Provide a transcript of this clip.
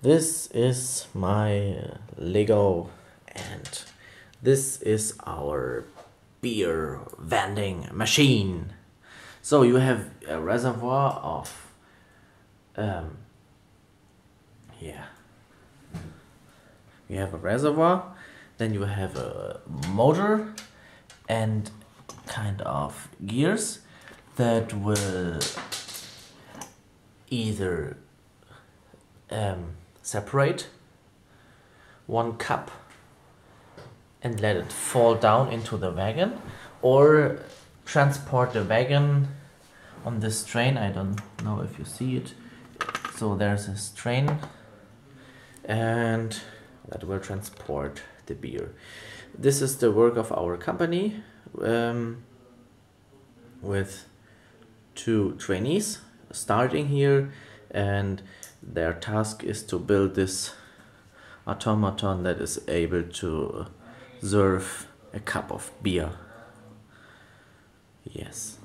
This is my Lego, and this is our beer vending machine. So you have a reservoir of you have a reservoir, then you have a motor and kind of gears that will either separate one cup and let it fall down into the wagon, or transport the wagon on this train. I don't know if you see it. So there's this train, and that will transport the beer. This is the work of our company with 2 trainees starting here, and their task is to build this automaton that is able to serve a cup of beer. Yes.